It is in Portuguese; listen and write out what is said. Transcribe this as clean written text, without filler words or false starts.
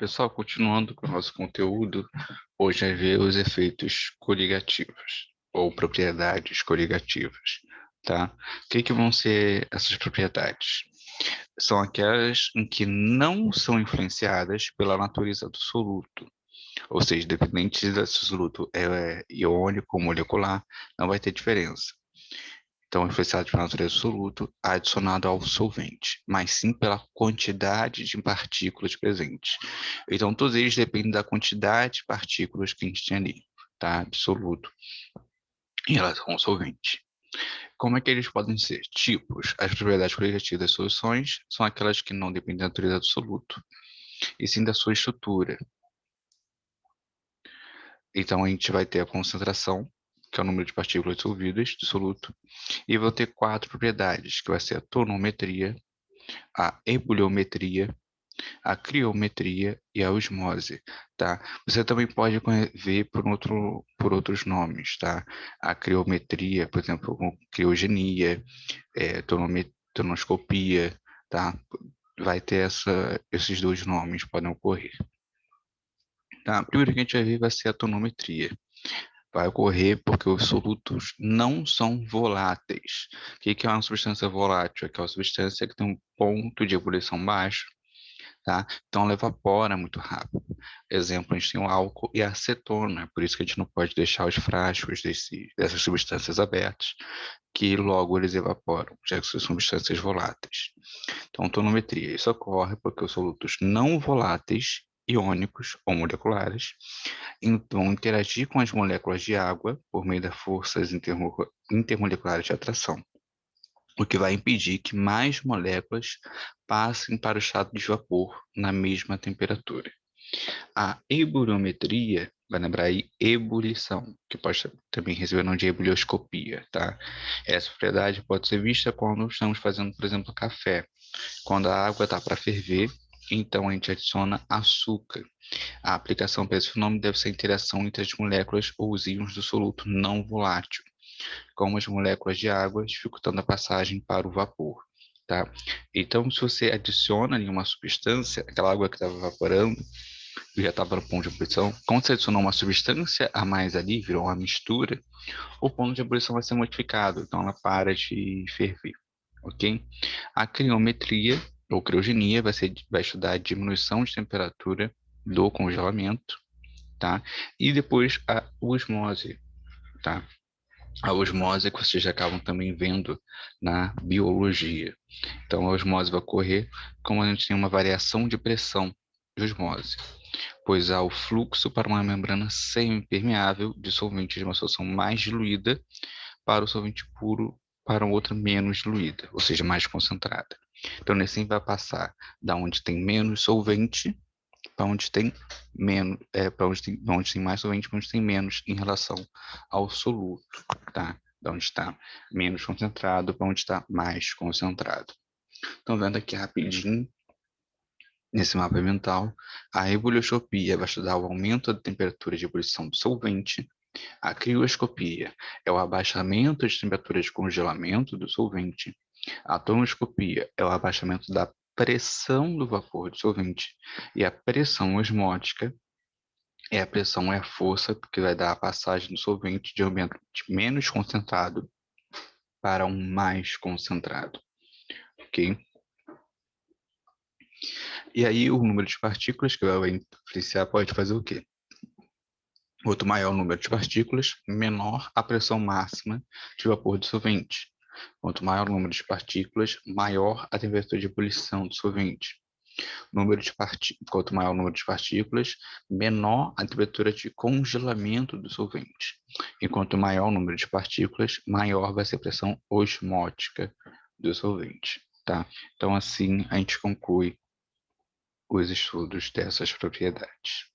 Pessoal, continuando com o nosso conteúdo, hoje é ver os efeitos coligativos ou propriedades coligativas, tá? O que vão ser essas propriedades? São aquelas em que não são influenciadas pela natureza do soluto, ou seja, independente se o soluto é iônico ou molecular, não vai ter diferença. Então, influenciado pela natureza do soluto, adicionado ao solvente, mas sim pela quantidade de partículas presentes. Então, todos eles dependem da quantidade de partículas que a gente tem ali, tá? De soluto, em relação ao solvente. Como é que eles podem ser? Tipos. As propriedades coligativas das soluções são aquelas que não dependem da natureza do soluto, e sim da sua estrutura. Então, a gente vai ter a concentração, que é o número de partículas dissolvidas do soluto, e vou ter quatro propriedades, que vai ser a tonometria, a ebuliometria, a criometria e a osmose, tá? Você também pode ver por outros nomes, tá? A criometria, por exemplo, com criogenia, tonoscopia, tá? Vai ter esses dois nomes podem ocorrer. Tá? A primeira que a gente vai ver vai ser a tonometria. Vai ocorrer porque os solutos não são voláteis. O que é uma substância volátil? É aquela substância que tem um ponto de ebulição baixo, tá? Então ela evapora muito rápido. Exemplo, a gente tem o álcool e a acetona, por isso que a gente não pode deixar os frascos dessas substâncias abertos, que logo eles evaporam, já que são substâncias voláteis. Então, tonometria, isso ocorre porque os solutos não voláteis, iônicos ou moleculares, vão interagir com as moléculas de água por meio das forças intermoleculares de atração, o que vai impedir que mais moléculas passem para o estado de vapor na mesma temperatura. A ebuliometria, vai lembrar aí, ebulição, que pode também receber o nome de ebulioscopia, tá? Essa propriedade pode ser vista quando estamos fazendo, por exemplo, café. Quando a água está para ferver, então a gente adiciona açúcar. A aplicação para esse fenômeno deve ser a interação entre as moléculas ou os íons do soluto não volátil, como as moléculas de água, dificultando a passagem para o vapor. Tá? Então, se você adiciona ali uma substância, aquela água que estava evaporando, já estava no ponto de ebulição, quando você adicionou uma substância a mais ali, virou uma mistura, o ponto de ebulição vai ser modificado, então ela para de ferver, ok? A criometria, ou criogenia, vai estudar a diminuição de temperatura do congelamento, tá? E depois a osmose, tá? A osmose que vocês já acabam também vendo na biologia. Então, a osmose vai ocorrer como a gente tem uma variação de pressão de osmose, pois há o fluxo para uma membrana semi-permeável de solvente de uma solução mais diluída para o solvente puro para outra menos diluída, ou seja, mais concentrada. Então, nesse vai passar da onde tem menos solvente para onde tem menos, onde tem mais solvente, para onde tem menos em relação ao soluto, tá? Da onde está menos concentrado para onde está mais concentrado. Então, vendo aqui rapidinho, nesse mapa mental, a ebulioscopia vai estudar o aumento da temperatura de ebulição do solvente. A crioscopia é o abaixamento de temperatura de congelamento do solvente. A tonoscopia é o abaixamento da pressão do vapor do solvente. E a pressão osmótica é a força que vai dar a passagem do solvente de um ambiente menos concentrado para um mais concentrado, ok? E aí o número de partículas que vai influenciar pode fazer o quê? Quanto maior o número de partículas, menor a pressão máxima de vapor do solvente. Quanto maior o número de partículas, maior a temperatura de ebulição do solvente. Quanto maior o número de partículas, menor a temperatura de congelamento do solvente. E quanto maior o número de partículas, maior vai ser a pressão osmótica do solvente. Tá? Então, assim, a gente conclui os estudos dessas propriedades.